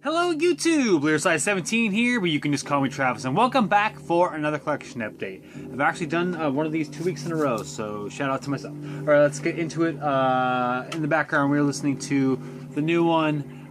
Hello YouTube, Size17 here, but you can just call me Travis, and welcome back for another collection update. I've actually done one of these 2 weeks in a row, so shout out to myself. Alright, let's get into it. In the background, we're listening to the new one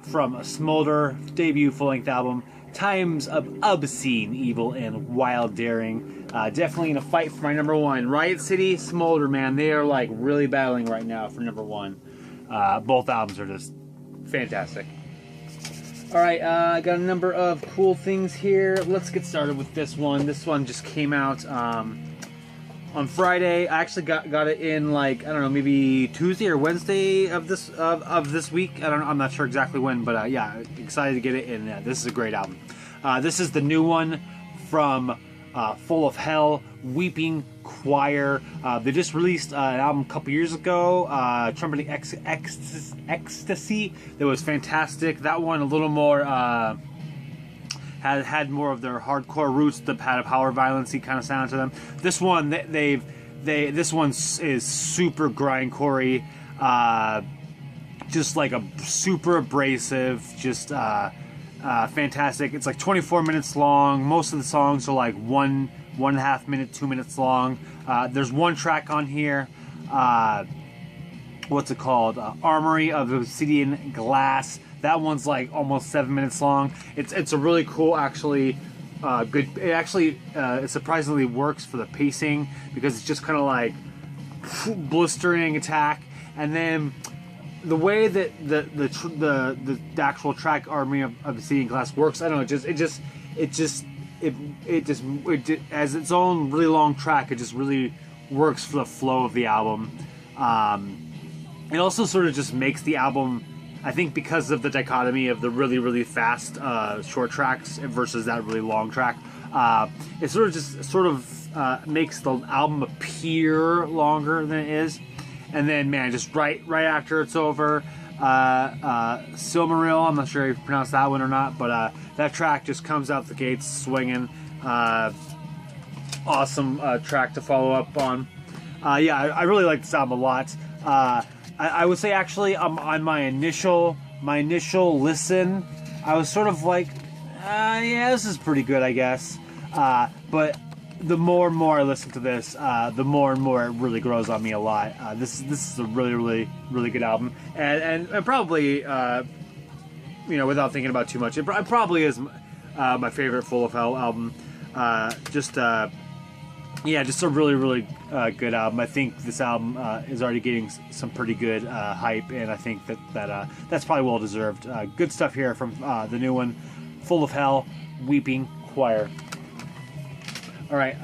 from Smoulder, debut full-length album, Times of Obscene, Evil, and Wild Daring. Definitely in a fight for my number one. Riot City, Smoulder, man, they are like really battling right now for number one. Both albums are just fantastic. Alright, I got a number of cool things here. Let's get started with this one. This one just came out on Friday. I actually got it in, like, I don't know, maybe Tuesday or Wednesday of this week. I'm not sure exactly when, but yeah, excited to get it in. This is a great album. This is the new one from Full of Hell, Weeping Choir. They just released an album a couple years ago, Trumpeting Ecstasy. That was fantastic. That one a little more had more of their hardcore roots, that had a power violence-y kind of sound to them. This one this one is super grindcore-y, just like a super abrasive, just fantastic. It's like 24 minutes long. Most of the songs are like 1.5 minute, 2 minutes long. There's one track on here, what's it called? Armory of Obsidian Glass. That one's like almost 7 minutes long. It's a really cool, actually, good. It actually it surprisingly works for the pacing, because it's just kind of like blistering attack, and then the way that the actual track Armory of Obsidian Glass works, I don't know, it just as its own really long track. It just really works for the flow of the album. It also sort of just makes the album, I think, because of the dichotomy of the really fast short tracks versus that really long track, it sort of makes the album appear longer than it is. And then, man, just right after it's over, Silmaril, I'm not sure if you pronounce that one or not, but that track just comes out the gates swinging. Awesome track to follow up on. Yeah, I really like this album a lot. I would say, actually, on my initial listen, I was sort of like, yeah, this is pretty good, I guess. But the more and more I listen to this, the more and more it really grows on me a lot. This is a really good album, and probably, you know, without thinking about too much, it probably is my favorite Full of Hell album. Yeah, just a really good album. I think this album is already getting some pretty good hype, and I think that's probably well deserved. Good stuff here from the new one, Full of Hell, Weeping Choir. All right.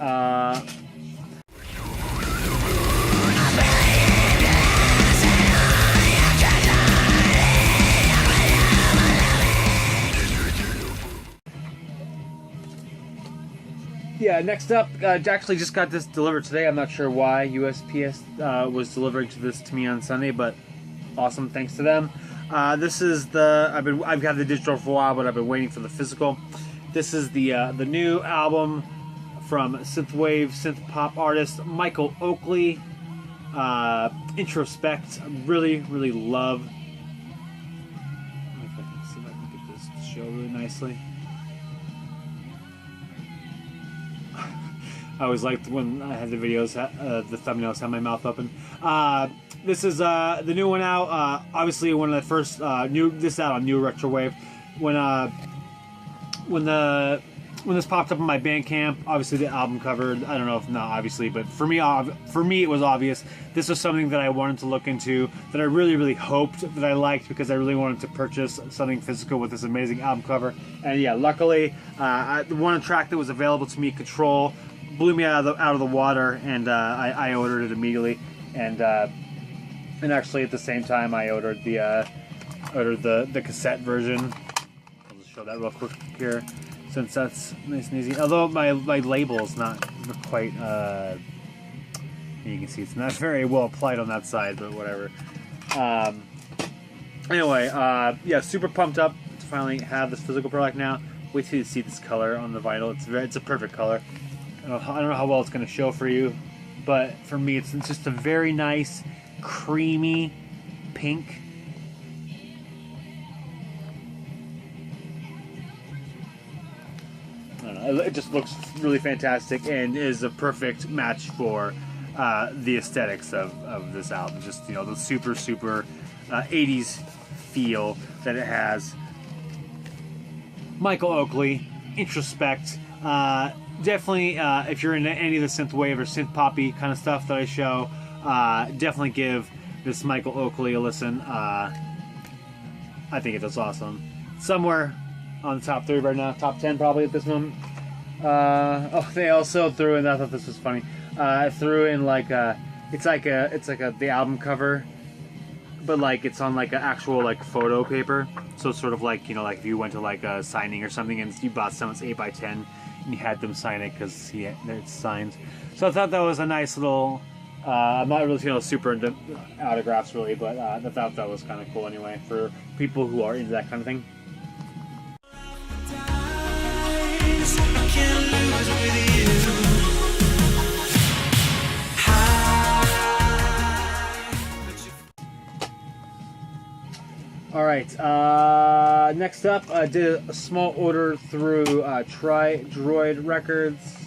Yeah, next up, actually just got this delivered today. I'm not sure why USPS was delivering this to me on Sunday, but awesome, thanks to them. This is I've had the digital for a while, but I've been waiting for the physical. This is the new album from synthwave, synth-pop artist Michael Oakley, Introspect. I really love. If I can see if I can get this to show really nicely. I always liked when I had the videos, the thumbnails had my mouth open. This is the new one out. Obviously, one of the first this out on New Retrowave. When this popped up on my Bandcamp, obviously the album cover, I don't know if not obviously, but for me it was obvious. This was something that I wanted to look into, that I really hoped that I liked, because I really wanted to purchase something physical with this amazing album cover. And yeah, luckily, the one track that was available to me, Control, blew me out of the water, and I ordered it immediately. And actually at the same time I ordered the cassette version. I'll just show that real quick here, since that's nice and easy. Although my label is not quite, you can see it's not very well applied on that side, but whatever. Anyway, yeah, super pumped up to finally have this physical product now. Wait till you see this color on the vinyl. It's a perfect color. I don't know how well it's going to show for you, but for me it's just a very nice, creamy pink. don't know, it just looks really fantastic and is a perfect match for the aesthetics of this album. Just, you know, the super 80s feel that it has. Michael Oakley, Introspect. Definitely, if you're into any of the synthwave or synth poppy kind of stuff that I show, definitely give this Michael Oakley a listen. I think it does awesome. Somewhere on the top 3 right now, top 10 probably at this moment. Oh, they also threw in. I thought this was funny. Threw in like it's like the album cover, but like it's on like an actual like photo paper. So it's sort of like, you know, like if you went to like a signing or something and you bought someone's 8x10 and you had them sign it because it's signed. So I thought that was a nice little. I'm not really, you know, super into autographs really, but I thought that was kind of cool anyway for people who are into that kind of thing. Alright, next up, I did a small order through Droid Records.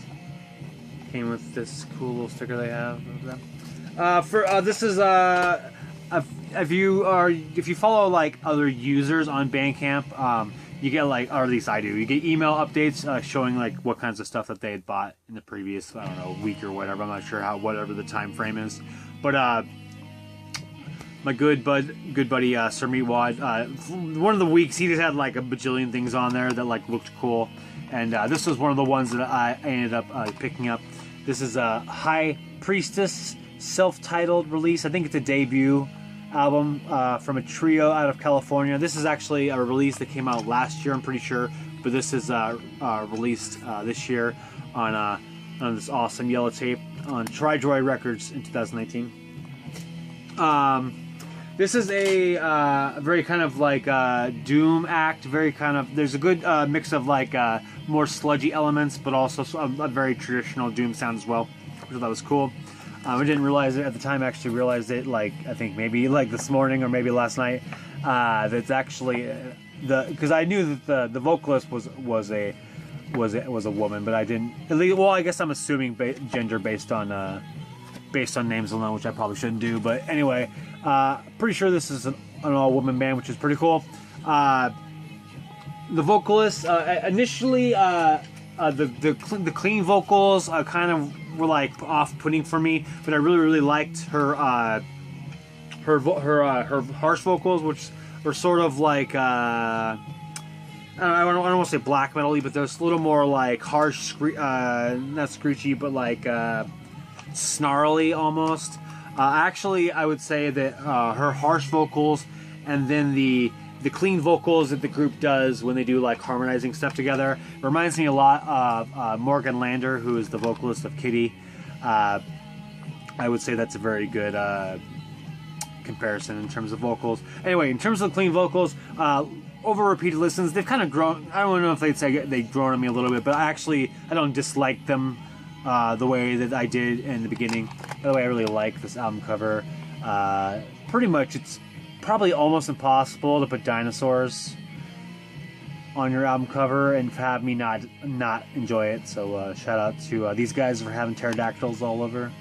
Came with this cool little sticker they have of them. This is if you follow like other users on Bandcamp, you get like, or at least I do, you get email updates showing like what kinds of stuff that they had bought in the previous, I don't know, week or whatever. I'm not sure whatever the time frame is, but my good buddy Sir Meatwad, one of the weeks he just had like a bajillion things on there that like looked cool, and this was one of the ones that I ended up picking up. This is a High Priestess self-titled release. I think it's a debut album from a trio out of California. This is actually a release that came out last year, I'm pretty sure, but this is released this year on this awesome yellow tape on Droid Records in 2019. This is a very kind of like doom act. Very kind of, there's a good mix of like more sludgy elements, but also a very traditional doom sound as well, which I thought was cool. I didn't realize it at the time. I actually realized it like I think maybe like this morning or maybe last night. That's actually because I knew that the vocalist was a woman, but I didn't. Well, I guess I'm assuming gender based on names alone, which I probably shouldn't do. But anyway, pretty sure this is an all-woman band, which is pretty cool. The vocalist initially, the clean vocals kind of were like off-putting for me, but I really liked her harsh vocals, which were sort of like I don't want to say black metal-y, but there's a little more like harsh, not screechy, but like snarly almost. Actually, I would say that her harsh vocals and then the clean vocals that the group does when they do like harmonizing stuff together reminds me a lot of Morgan Lander, who is the vocalist of Kitty. I would say that's a very good comparison in terms of vocals. Anyway, in terms of clean vocals, over repeated listens, they've kind of grown. I don't know if they'd say they've grown on me a little bit, but I don't dislike them the way that I did in the beginning. By the way, I really like this album cover. Pretty much, it's probably almost impossible to put dinosaurs on your album cover and have me not enjoy it. So shout out to these guys for having pterodactyls all over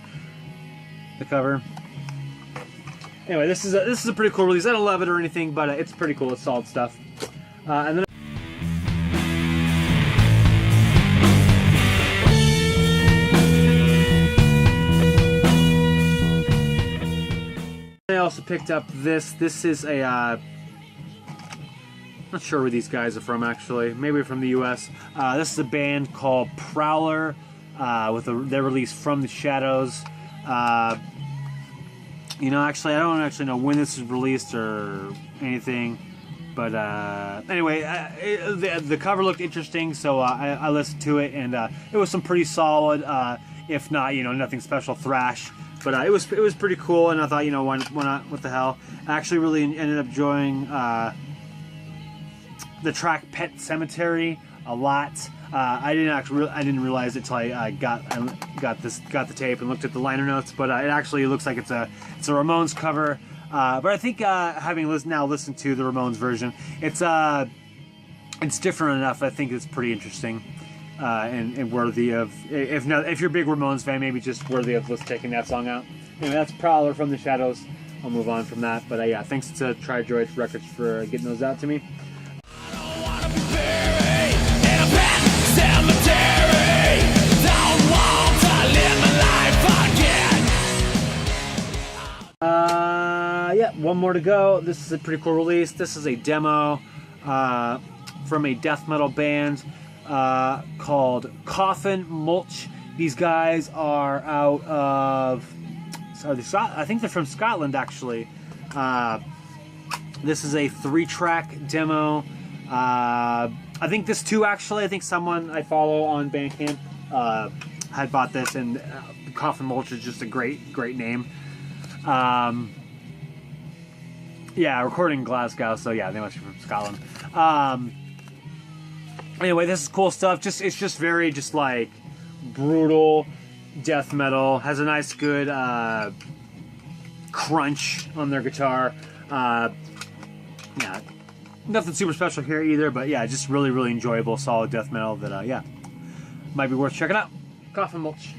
the cover. Anyway, this is a pretty cool release. I don't love it or anything, but it's pretty cool. It's solid stuff. And then I also picked up this. This is a I'm not sure where these guys are from actually. Maybe from the U.S. This is a band called Prowler with their release From the Shadows. You know, actually, I don't actually know when this was released or anything, but anyway, the cover looked interesting, so I listened to it, and it was some pretty solid, if not, you know, nothing special thrash. But it was pretty cool, and I thought, you know, why not? What the hell? I actually really ended up enjoying the track "Pet Cemetery" a lot. I didn't realize it till I got the tape and looked at the liner notes. But it actually looks like it's a Ramones cover. But I think having now listened to the Ramones version, it's different enough. I think it's pretty interesting. and worthy of, if you're a big Ramones fan, maybe just worthy of let's taking that song out. Anyway, that's Prowler from the Shadows. I'll move on from that, but yeah, thanks to Tri-Droid Records for getting those out to me. Yeah, one more to go. This is a pretty cool release. This is a demo from a death metal band called Coffin, Mulch. These guys are out of, I think they're from Scotland, actually. This is a 3-track demo. I think this too, actually, I think someone I follow on Bandcamp had bought this, and Coffin Mulch is just a great name. Yeah, recording in Glasgow, so yeah, they must be from Scotland. Anyway, this is cool stuff. It's just very like brutal death metal. Has a nice good crunch on their guitar. Yeah, nothing super special here either, but yeah, just really enjoyable, solid death metal that yeah, might be worth checking out. Coffin Mulch.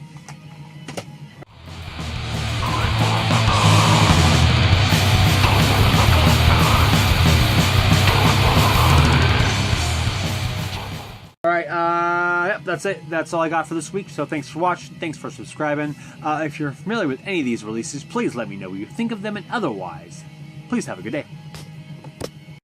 Alright, yep, that's it. That's all I got for this week, so thanks for watching, thanks for subscribing. If you're familiar with any of these releases, please let me know what you think of them, and otherwise, please have a good day.